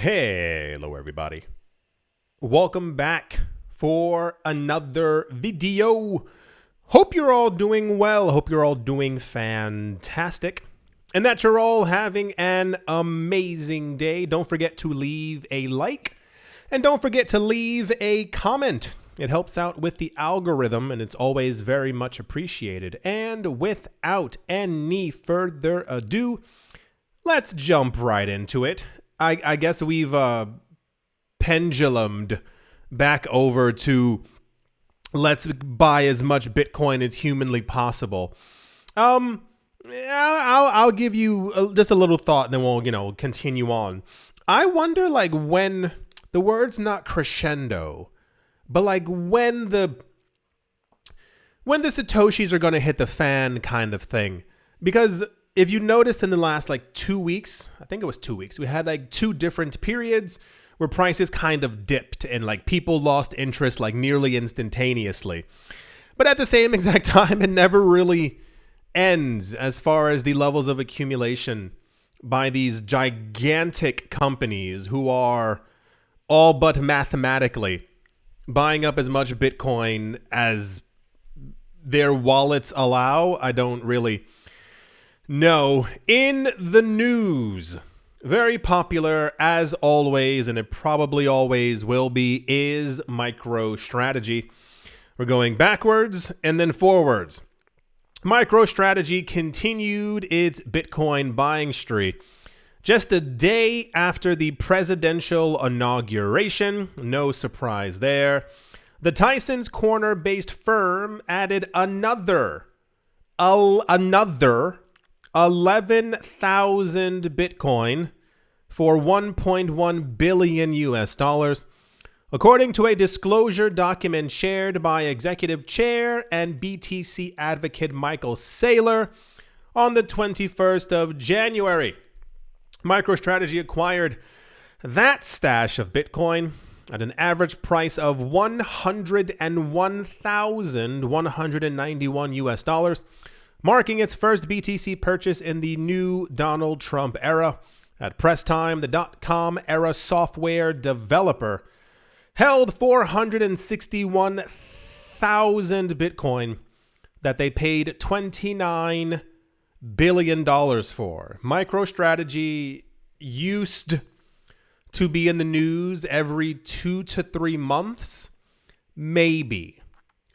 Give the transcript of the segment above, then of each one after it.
Hello everybody. Welcome back for another video. Hope you're all doing well. Hope you're all doing fantastic. And that you're all having an amazing day. Don't forget to leave a like. And don't forget to leave a comment. It helps out with the algorithm and it's always very much appreciated. And without any further ado, let's jump right into it. I guess we've pendulumed back over to let's buy as much Bitcoin as humanly possible. I'll give you just a little thought and then we'll, continue on. I wonder when the word's not crescendo, but when the Satoshis are going to hit the fan kind of thing. Because if you noticed in the last 2 weeks, I think it was 2 weeks, we had two different periods where prices kind of dipped and people lost interest nearly instantaneously. But at the same exact time, it never really ends as far as the levels of accumulation by these gigantic companies who are all but mathematically buying up as much Bitcoin as their wallets allow. I don't really know. In the news, very popular as always, and it probably always will be, is Microstrategy. We're going backwards and then forwards. Microstrategy continued its Bitcoin buying streak. Just a day after the presidential inauguration, no surprise there, the Tyson's Corner-based firm added another 11,000 Bitcoin for $1.1 billion US dollars, according to a disclosure document shared by Executive Chair and BTC advocate Michael Saylor on the 21st of January. MicroStrategy acquired that stash of Bitcoin at an average price of $101,191 US dollars, marking its first BTC purchase in the new Donald Trump era. At press time, the .com era software developer held 461,000 Bitcoin that they paid $29 billion for. MicroStrategy used to be in the news every 2 to 3 months, maybe,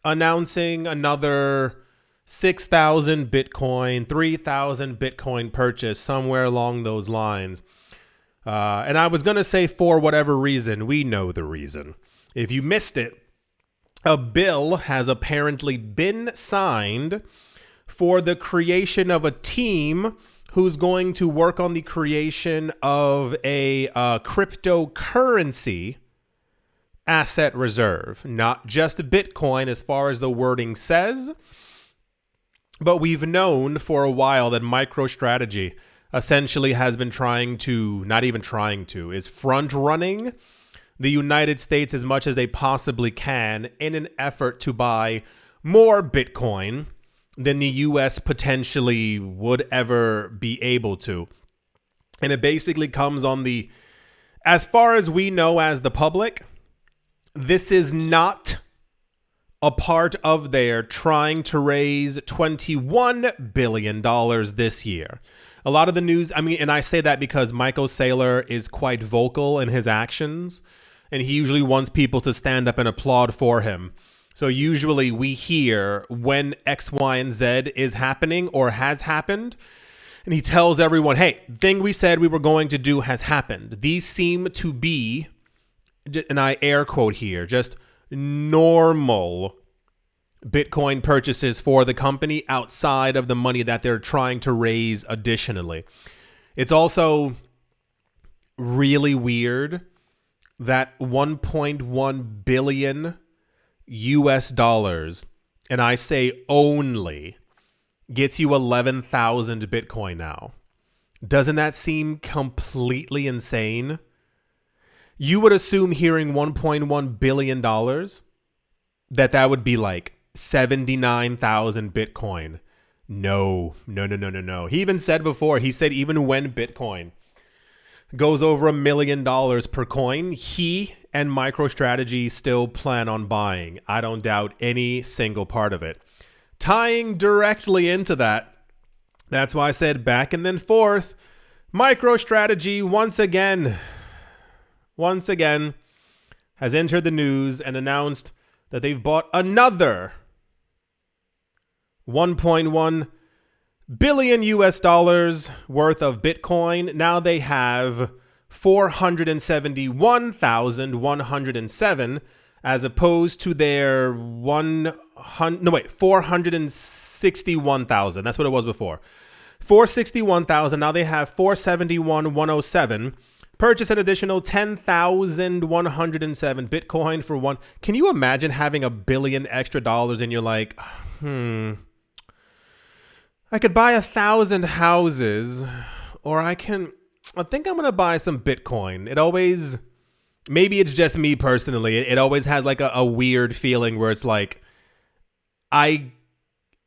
announcing another 6,000 Bitcoin, 3,000 Bitcoin purchase, somewhere along those lines. And I was going to say for whatever reason. We know the reason. If you missed it, a bill has apparently been signed for the creation of a team who's going to work on the creation of a cryptocurrency asset reserve. Not just Bitcoin as far as the wording says, but we've known for a while that MicroStrategy essentially has been is front running the United States as much as they possibly can in an effort to buy more Bitcoin than the US potentially would ever be able to. And it basically comes on as far as we know as the public, this is not a part of their trying to raise $21 billion this year. A lot of the news, and I say that because Michael Saylor is quite vocal in his actions, and he usually wants people to stand up and applaud for him. So usually we hear when X, Y, and Z is happening or has happened, and he tells everyone, hey, the thing we said we were going to do has happened. These seem to be, and I air quote here, just normal Bitcoin purchases for the company outside of the money that they're trying to raise additionally. It's also really weird that 1.1 billion US dollars, and I say only, gets you 11,000 Bitcoin now. Doesn't that seem completely insane? You would assume hearing $1.1 billion that would be 79,000 Bitcoin. No. He even said before, he said even when Bitcoin goes over $1 million per coin, he and MicroStrategy still plan on buying. I don't doubt any single part of it. Tying directly into that, that's why I said back and then forth, MicroStrategy once again has entered the news and announced that they've bought another 1.1 billion US dollars worth of Bitcoin. Now they have 471,107 as opposed to their 461,000. That's what it was before. 461,000. Now they have 471,107. Purchase an additional 10,107 Bitcoin for one. Can you imagine having $1 billion extra dollars and you're like, I could buy 1,000 houses, or I think I'm going to buy some Bitcoin. It always, maybe it's just me personally. It always has like a weird feeling where it's like, I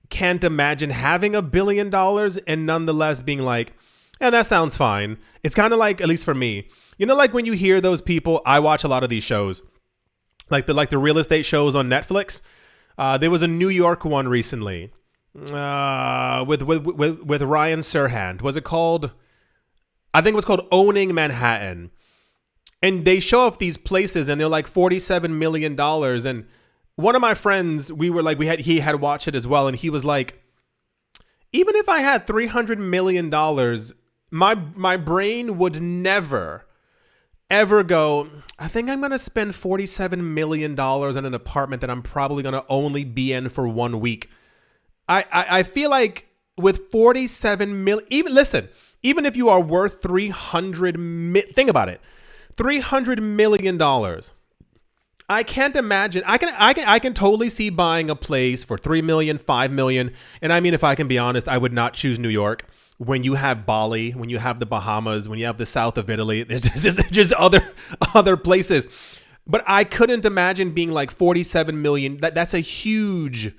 can't imagine having $1 billion and nonetheless being like, yeah, that sounds fine. It's kind of like, at least for me, you know, like when you hear those people, I watch a lot of these shows, like the real estate shows on Netflix. There was a New York one recently with Ryan Serhant. Was it called? I think it was called Owning Manhattan. And they show off these places and they're like $47 million. And one of my friends, he had watched it as well. And he was like, even if I had $300 million, my brain would never, ever go, I think I'm going to spend $47 million on an apartment that I'm probably going to only be in for 1 week. I feel like with 47 million, even if you are worth think about it, $300 million. I can't imagine. I can totally see buying a place for 3 million, 5 million. And I mean, if I can be honest, I would not choose New York. When you have Bali, when you have the Bahamas, when you have the south of Italy, there's just other places. But I couldn't imagine being like 47 million. That's a huge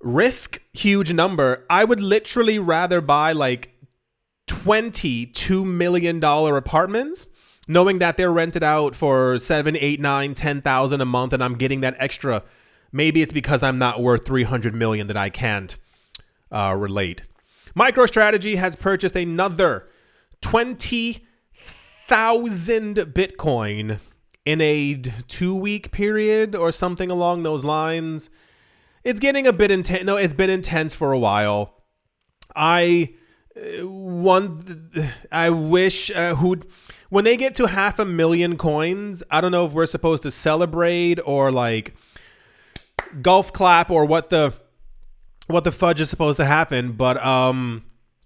risk, huge number. I would literally rather buy like $22 million apartments, knowing that they're rented out for 7, 8, 9, 10,000 a month, and I'm getting that extra. Maybe it's because I'm not worth 300 million that I can't relate. MicroStrategy has purchased another 20,000 Bitcoin in a 2-week period or something along those lines. It's getting a bit intense. No, it's been intense for a while. I wish when they get to 500,000 coins, I don't know if we're supposed to celebrate or like golf clap or what the fudge is supposed to happen, but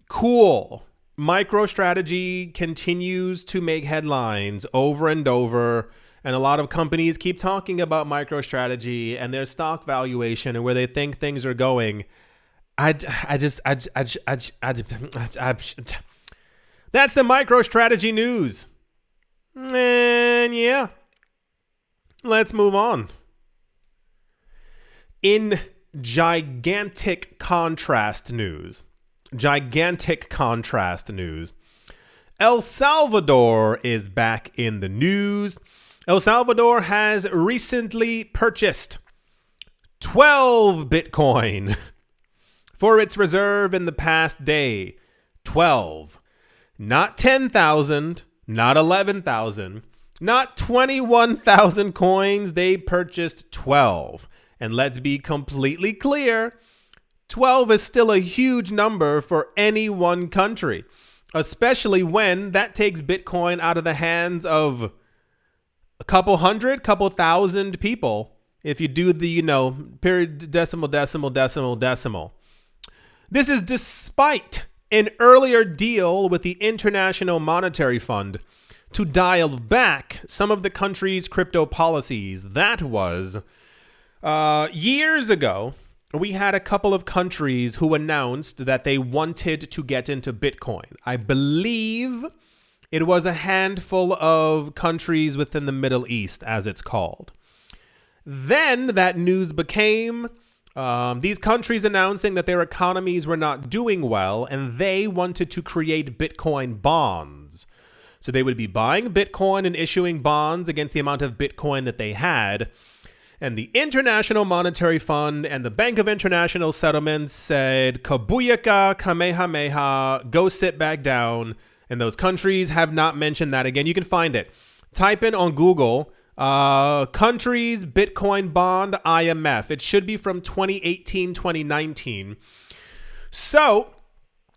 cool. MicroStrategy continues to make headlines over and over, and a lot of companies keep talking about MicroStrategy and their stock valuation and where they think things are going. That's the MicroStrategy news. And yeah, let's move on. In gigantic contrast news, El Salvador is back in the news. El Salvador has recently purchased 12 Bitcoin for its reserve in the past day. 12. Not 10,000, not 11,000, not 21,000 coins. They purchased 12. And let's be completely clear, 12 is still a huge number for any one country, especially when that takes Bitcoin out of the hands of a couple thousand people. If you do the, period, decimal. This is despite an earlier deal with the International Monetary Fund to dial back some of the country's crypto policies. That was years ago. We had a couple of countries who announced that they wanted to get into Bitcoin. I believe it was a handful of countries within the Middle East, as it's called. Then that news became these countries announcing that their economies were not doing well and they wanted to create Bitcoin bonds. So they would be buying Bitcoin and issuing bonds against the amount of Bitcoin that they had. And the International Monetary Fund and the Bank of International Settlements said, Kabuyaka, Kamehameha, go sit back down. And those countries have not mentioned that again. You can find it. Type in on Google, countries, Bitcoin bond, IMF. It should be from 2018, 2019. So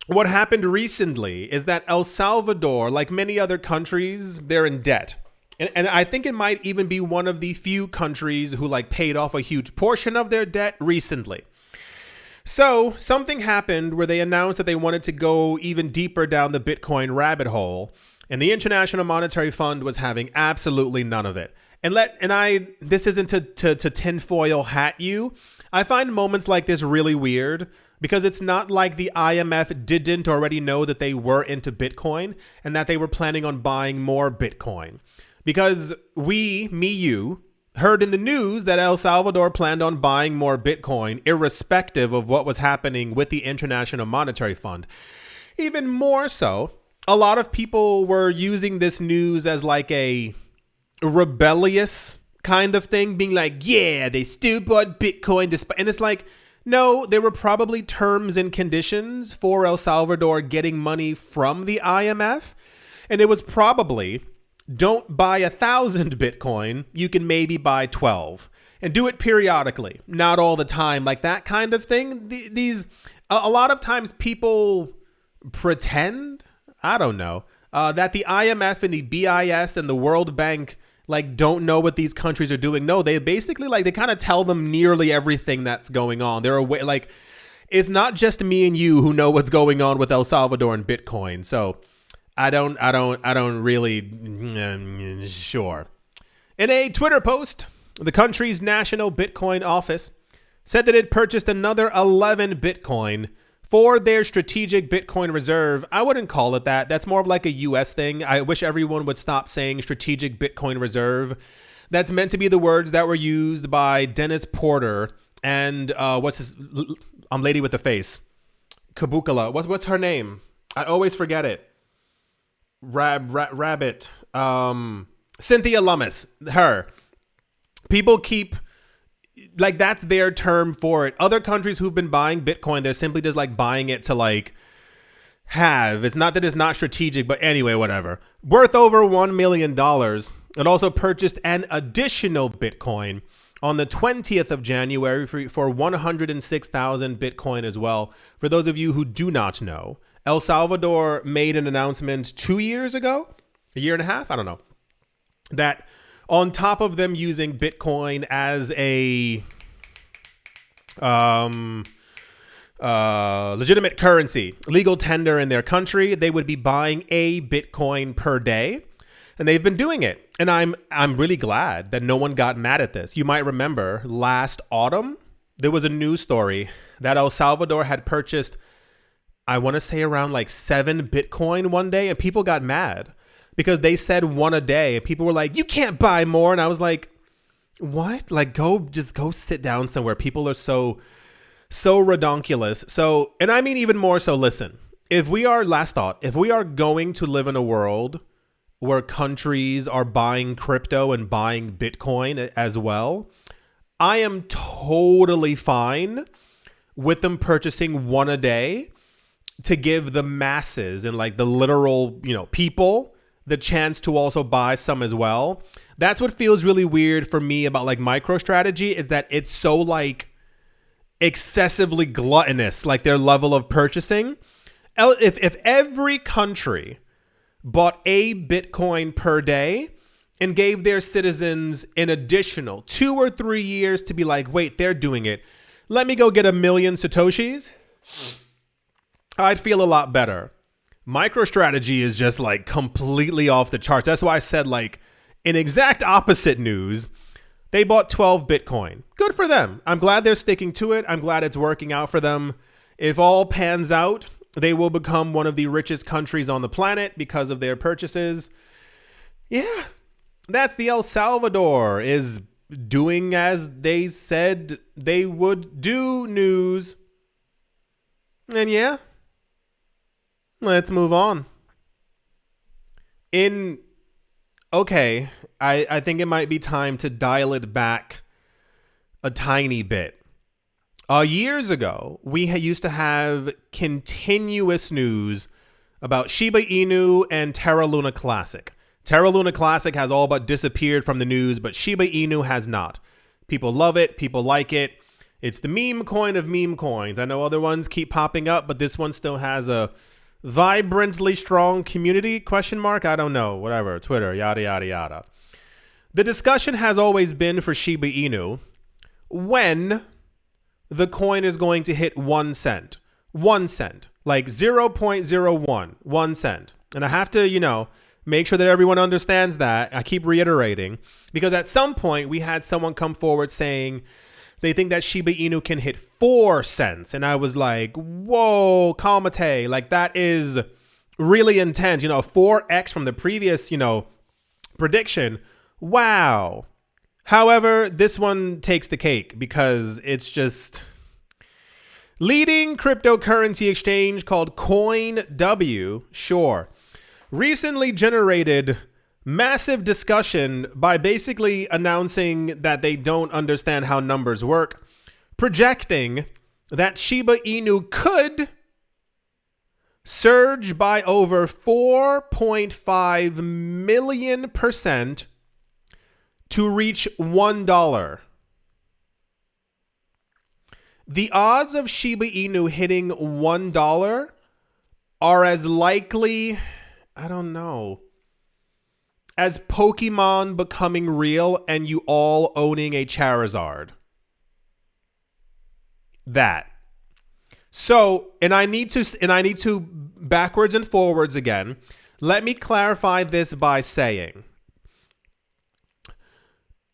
what happened recently is that El Salvador, like many other countries, they're in debt. And I think it might even be one of the few countries who like paid off a huge portion of their debt recently. So something happened where they announced that they wanted to go even deeper down the Bitcoin rabbit hole. And the International Monetary Fund was having absolutely none of it. This isn't to tinfoil hat you. I find moments like this really weird because it's not like the IMF didn't already know that they were into Bitcoin and that they were planning on buying more Bitcoin. Because you, heard in the news that El Salvador planned on buying more Bitcoin, irrespective of what was happening with the International Monetary Fund. Even more so, a lot of people were using this news as like a rebellious kind of thing, being like, yeah, they still bought Bitcoin. And it's like, no, there were probably terms and conditions for El Salvador getting money from the IMF. And it was probably, don't buy 1,000 Bitcoin, you can maybe buy 12 and do it periodically, not all the time, like that kind of thing. A lot of times people pretend, I don't know, that the IMF and the BIS and the World Bank like don't know what these countries are doing. No, they basically they kind of tell them nearly everything that's going on. They're aware, like it's not just me and you who know what's going on with El Salvador and Bitcoin. So I don't really sure. In a Twitter post, the country's national Bitcoin office said that it purchased another 11 Bitcoin for their strategic Bitcoin reserve. I wouldn't call it that. That's more of like a US thing. I wish everyone would stop saying strategic Bitcoin reserve. That's meant to be the words that were used by Dennis Porter and lady with the face, Kabukala. What's her name? I always forget it. Rabbit. Cynthia Lummis. Her. People keep like that's their term for it. Other countries who've been buying Bitcoin, they're simply just like buying it to like have. It's not that it's not strategic, but anyway, whatever. Worth over $1 million. It also purchased an additional Bitcoin on the 20th of January for 106,000 Bitcoin as well. For those of you who do not know, El Salvador made an announcement 2 years ago, a year and a half, I don't know, that on top of them using Bitcoin as a legitimate currency, legal tender in their country, they would be buying a Bitcoin per day. And they've been doing it. And I'm really glad that no one got mad at this. You might remember last autumn, there was a news story that El Salvador had purchased, I want to say around like 7 Bitcoin one day, and people got mad because they said one a day and people were like, you can't buy more. And I was like, what? Like, go sit down somewhere. People are so redonkulous. So, and I mean, even more so, listen, if we are going to live in a world where countries are buying crypto and buying Bitcoin as well, I am totally fine with them purchasing one a day to give the masses and like the literal, people the chance to also buy some as well. That's what feels really weird for me about like MicroStrategy, is that it's so like excessively gluttonous, like their level of purchasing. If every country bought a Bitcoin per day and gave their citizens an additional 2 or 3 years to be like, wait, they're doing it, let me go get 1 million Satoshis, I'd feel a lot better. MicroStrategy is just like completely off the charts. That's why I said, like, in exact opposite news, they bought 12 Bitcoin. Good for them. I'm glad they're sticking to it. I'm glad it's working out for them. If all pans out, they will become one of the richest countries on the planet because of their purchases. Yeah, that's the El Salvador is doing as they said they would do news. And yeah, let's move on. In okay, I think it might be time to dial it back a tiny bit. Years ago, we used to have continuous news about Shiba Inu and Terra Luna Classic. Terra Luna Classic has all but disappeared from the news, but Shiba Inu has not. People love it. People like it. It's the meme coin of meme coins. I know other ones keep popping up, but this one still has a vibrantly strong community, question mark? I don't know. Whatever. Twitter, yada, yada, yada. The discussion has always been for Shiba Inu when the coin is going to hit 1 cent. 1 cent. Like 0.01. 1 cent. And I have to, make sure that everyone understands that. I keep reiterating. Because at some point, we had someone come forward saying they think that Shiba Inu can hit 4 cents. And I was like, whoa, Kalmate. Like, that is really intense. 4x from the previous, prediction. Wow. However, this one takes the cake because it's just leading cryptocurrency exchange called CoinW, sure, recently generated massive discussion by basically announcing that they don't understand how numbers work, projecting that Shiba Inu could surge by over 4.5 million% to reach $1. The odds of Shiba Inu hitting $1 are as likely, I don't know, as Pokemon becoming real and you all owning a Charizard. That. So, and I need to backwards and forwards again. Let me clarify this by saying,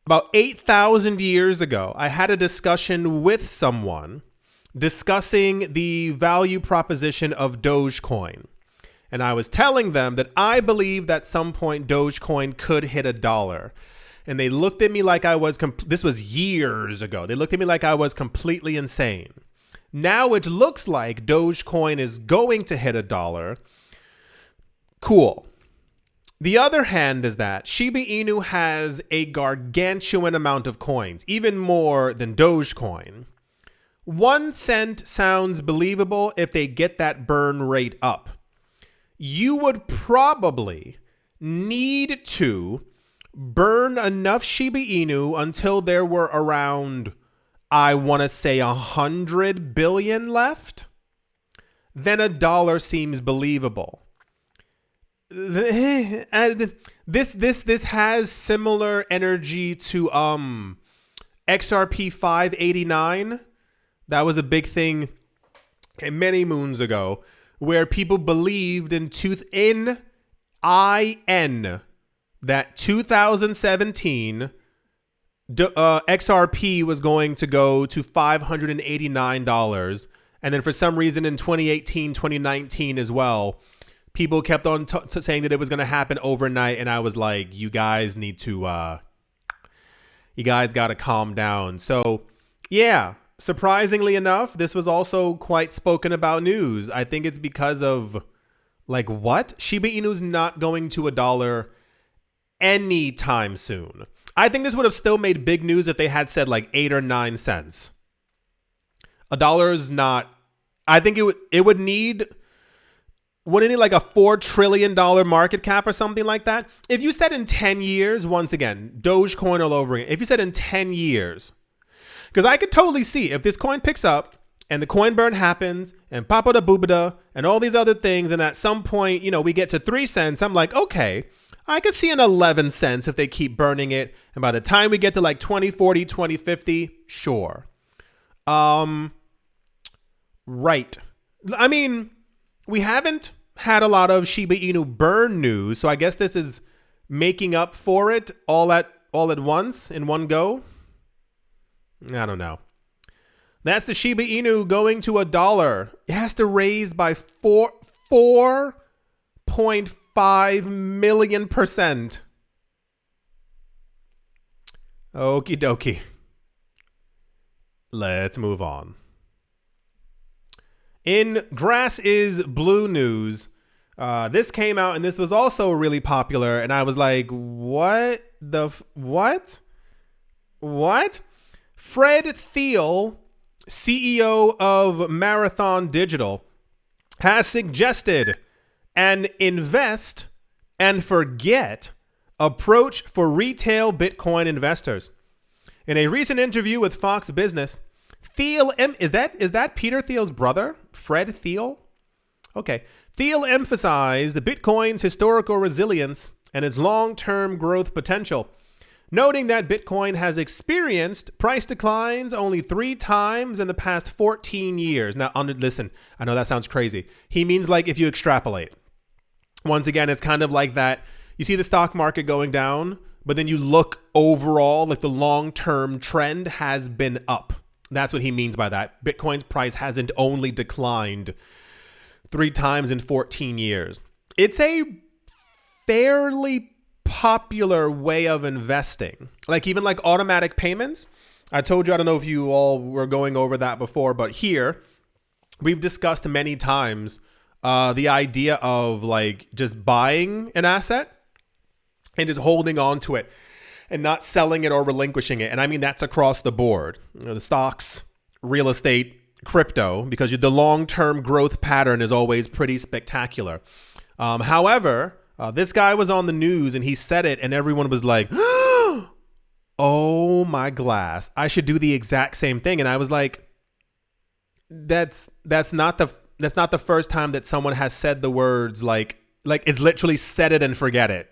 about 8,000 years ago, I had a discussion with someone discussing the value proposition of Dogecoin. And I was telling them that I believe that at some point Dogecoin could hit $1. And they looked at me like I was, this was years ago. They looked at me like I was completely insane. Now it looks like Dogecoin is going to hit $1. Cool. The other hand is that Shiba Inu has a gargantuan amount of coins, even more than Dogecoin. 1 cent sounds believable if they get that burn rate up. You would probably need to burn enough Shiba Inu until there were around, I want to say, 100 billion left. Then $1 seems believable. This has similar energy to XRP 589. That was a big thing many moons ago, where people believed in that 2017 XRP was going to go to $589, and then for some reason in 2018, 2019 as well, people kept on saying that it was going to happen overnight, and I was like, you guys need to, you guys got to calm down. So, yeah, surprisingly enough, this was also quite spoken about news. I think it's because of, like, what? Shiba Inu's not going to $1 anytime soon. I think this would have still made big news if they had said, like, 8 or 9 cents. $1 is not, I think it would need... Wouldn't it like a $4 trillion market cap or something like that? If you said in 10 years, once again, Dogecoin all over again. If you said in 10 years, because I could totally see if this coin picks up and the coin burn happens and Papa da Boobada and all these other things, and at some point, we get to 3 cents, I'm like, okay, I could see an 11 cents if they keep burning it. And by the time we get to like 2040, 2050, sure. Right. I mean, we haven't had a lot of Shiba Inu burn news, so I guess this is making up for it all at once in one go. I don't know. That's the Shiba Inu going to $1. It has to raise by 4.5 million%. Okie dokie. Let's move on. In Grass is Blue news, This came out and this was also really popular. And I was like, what? What? Fred Thiel, CEO of Marathon Digital, has suggested an invest and forget approach for retail Bitcoin investors. In a recent interview with Fox Business, Thiel, is that Peter Thiel's brother, Fred Thiel? Okay. Thiel emphasized Bitcoin's historical resilience and its long-term growth potential, noting that Bitcoin has experienced price declines only 3 times in the past 14 years. Now, listen, I know that sounds crazy. He means like if you extrapolate. Once again, it's kind of like that. You see the stock market going down, but then you look overall, like the long-term trend has been up. That's what he means by that. Bitcoin's price hasn't only declined 3 times in 14 years. It's a fairly popular way of investing. Like even like automatic payments. I told you, I don't know if you all were going over that before, but here we've discussed many times the idea of like just buying an asset and just holding on to it and not selling it or relinquishing it. And I mean, that's across the board. You know, the stocks, real estate, crypto, because the long-term growth pattern is always pretty spectacular. However, this guy was on the news and he said it and everyone was like, oh my glass, I should do the exact same thing. And I was like, that's not the first time that someone has said the words like it's literally set it and forget it.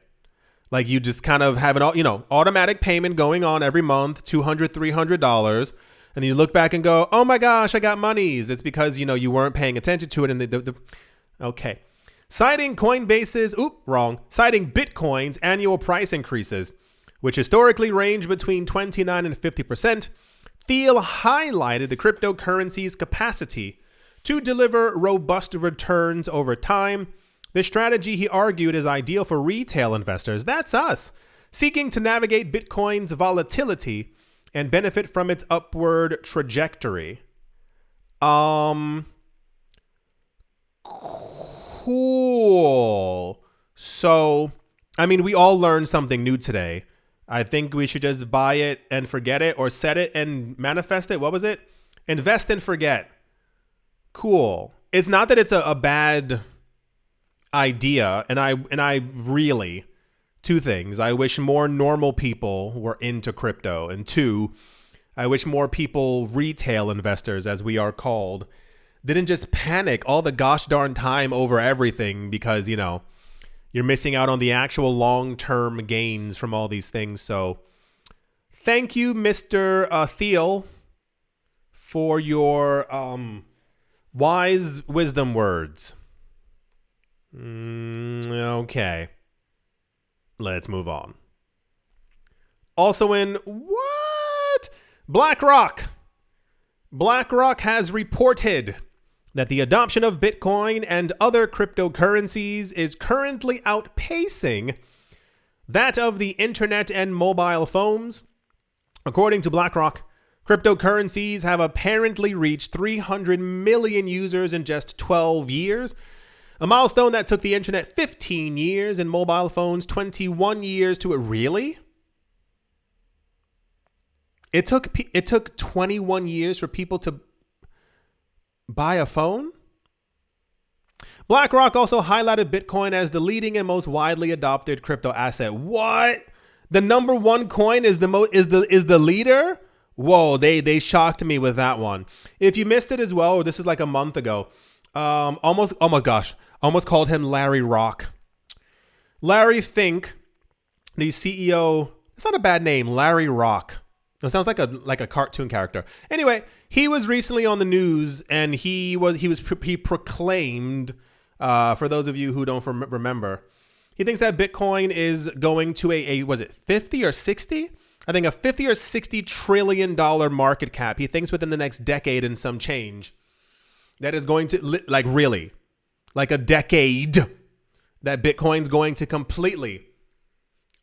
Like you just kind of have an, automatic payment going on every month, $200, $300. And then you look back and go, oh my gosh, I got monies. It's because, you weren't paying attention to it. And okay. Citing Coinbase's, citing Bitcoin's annual price increases, which historically range between 29 and 50%, Thiel highlighted the cryptocurrency's capacity to deliver robust returns over time. This strategy, he argued, is ideal for retail investors. That's us, seeking to navigate Bitcoin's volatility and benefit from its upward trajectory. Cool. So, I mean, we all learned something new today. I think we should just buy it and forget it, or set it and manifest it. What was it? Invest and forget. Cool. It's not that it's a bad idea, and I really, 2 things. I wish more normal people were into crypto. And 2, I wish more people, retail investors, as we are called, didn't just panic all the gosh darn time over everything because, you're missing out on the actual long-term gains from all these things. So thank you, Mr. Thiel, for your wise wisdom words. Okay. Let's move on. Also in what? BlackRock. BlackRock has reported that the adoption of Bitcoin and other cryptocurrencies is currently outpacing that of the internet and mobile phones. According to BlackRock, cryptocurrencies have apparently reached 300 million users in just 12 years, a milestone that took the internet 15 years and mobile phones 21 years to... Really? It took 21 years for people to buy a phone? BlackRock also highlighted Bitcoin as the leading and most widely adopted crypto asset. What? The number 1 coin is the leader? Whoa, they shocked me with that one. If you missed it as well, or this was like a month ago, almost called him Larry Rock. Larry Fink, the CEO, it's not a bad name, Larry Rock. It sounds like a cartoon character. Anyway, he was recently on the news and he proclaimed, for those of you who don't remember, he thinks that Bitcoin is going to was it 50 or 60? I think a 50 or 60 trillion dollar market cap. He thinks within the next decade and some change that is going to, like a decade, that Bitcoin's going to completely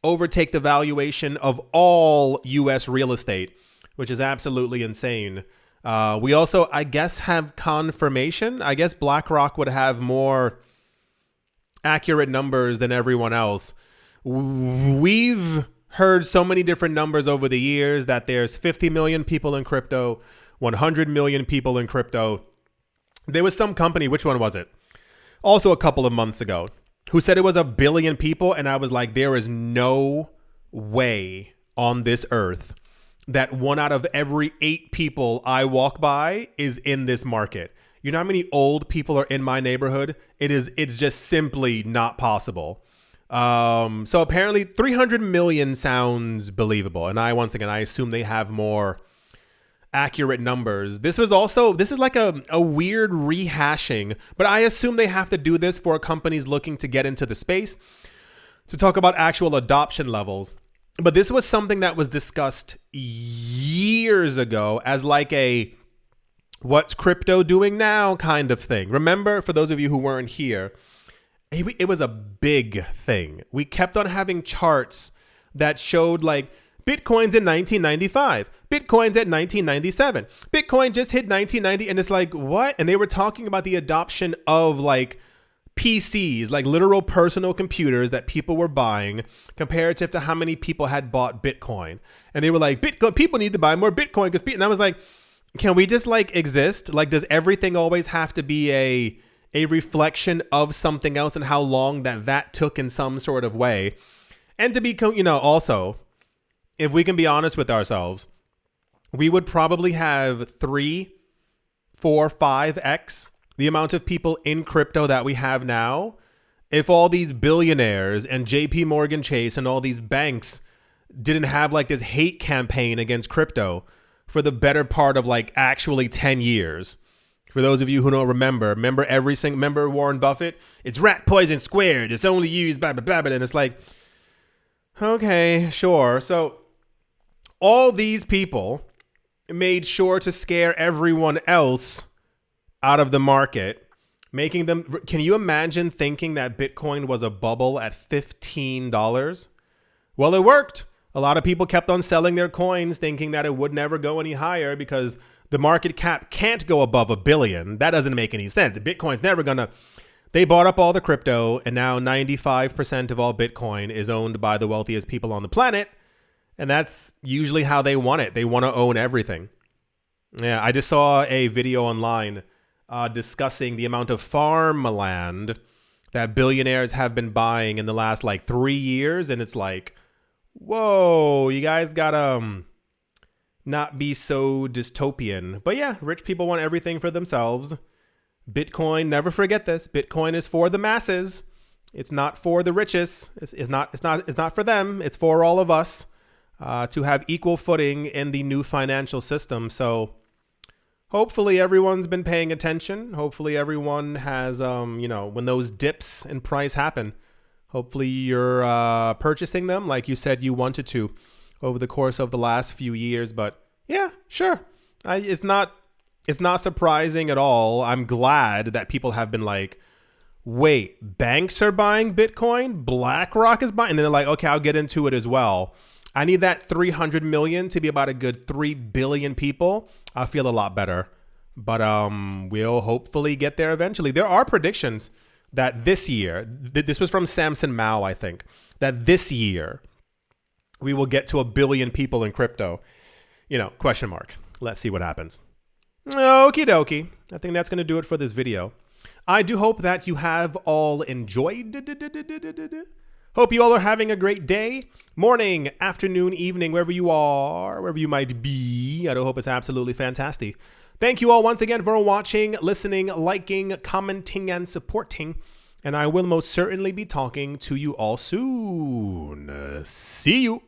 overtake the valuation of all U.S. real estate, which is absolutely insane. We also, I guess, have confirmation. I guess BlackRock would have more accurate numbers than everyone else. We've heard so many different numbers over the years that there's 50 million people in crypto, 100 million people in crypto. There was some company, which one was it? Also a couple of months ago, who said it was 1 billion people. And I was like, there is no way on this earth that 1 out of every 8 people I walk by is in this market. You know how many old people are in my neighborhood? It's just simply not possible. So apparently 300 million sounds believable. And I assume they have more accurate numbers. This is like a weird rehashing, but I assume they have to do this for companies looking to get into the space to talk about actual adoption levels. But this was something that was discussed years ago as like a what's crypto doing now kind of thing. Remember, for those of you who weren't here, it was a big thing. We kept on having charts that showed like Bitcoin's in 1995, Bitcoin's at 1997, Bitcoin just hit 1990, and it's like, what? And they were talking about the adoption of like PCs, like literal personal computers that people were buying comparative to how many people had bought Bitcoin. And they were like, Bitcoin, people need to buy more Bitcoin because, and I was like, can we just like exist? Like, does everything always have to be a reflection of something else and how long that took in some sort of way? And to be, also, if we can be honest with ourselves, we would probably have 3, 4, 5x the amount of people in crypto that we have now if all these billionaires and JP Morgan Chase and all these banks didn't have like this hate campaign against crypto for the better part of like actually 10 years. For those of you who don't remember Warren Buffett? It's rat poison squared. It's only used blah, blah, blah, blah. And it's like, okay, sure. So all these people made sure to scare everyone else out of the market, making them, can you imagine thinking that Bitcoin was a bubble at $15? Well, it worked. A lot of people kept on selling their coins thinking that it would never go any higher because the market cap can't go above $1 billion. That doesn't make any sense. Bitcoin's never gonna. They bought up all the crypto, and now 95% of all Bitcoin is owned by the wealthiest people on the planet. And that's usually how they want it. They want to own everything. Yeah, I just saw a video online discussing the amount of farmland that billionaires have been buying in the last like 3 years. And it's like, whoa, you guys gotta not be so dystopian. But yeah, rich people want everything for themselves. Bitcoin, never forget this. Bitcoin is for the masses. It's not for the richest. It's not for them. It's for all of us to have equal footing in the new financial system. So hopefully everyone's been paying attention. Hopefully everyone has, when those dips in price happen, hopefully you're purchasing them like you said you wanted to over the course of the last few years. But yeah, sure. It's not surprising at all. I'm glad that people have been like, wait, banks are buying Bitcoin? BlackRock is buying? And they're like, okay, I'll get into it as well. I need that 300 million to be about a good 3 billion people. I feel a lot better. But we'll hopefully get there eventually. There are predictions that this year, this was from Samson Mao, I think, that this year we will get to 1 billion people in crypto. Question mark. Let's see what happens. Okie dokie. I think that's going to do it for this video. I do hope that you have all enjoyed. Hope you all are having a great day, morning, afternoon, evening, wherever you are, wherever you might be. I do hope it's absolutely fantastic. Thank you all once again for watching, listening, liking, commenting, and supporting. And I will most certainly be talking to you all soon. See you.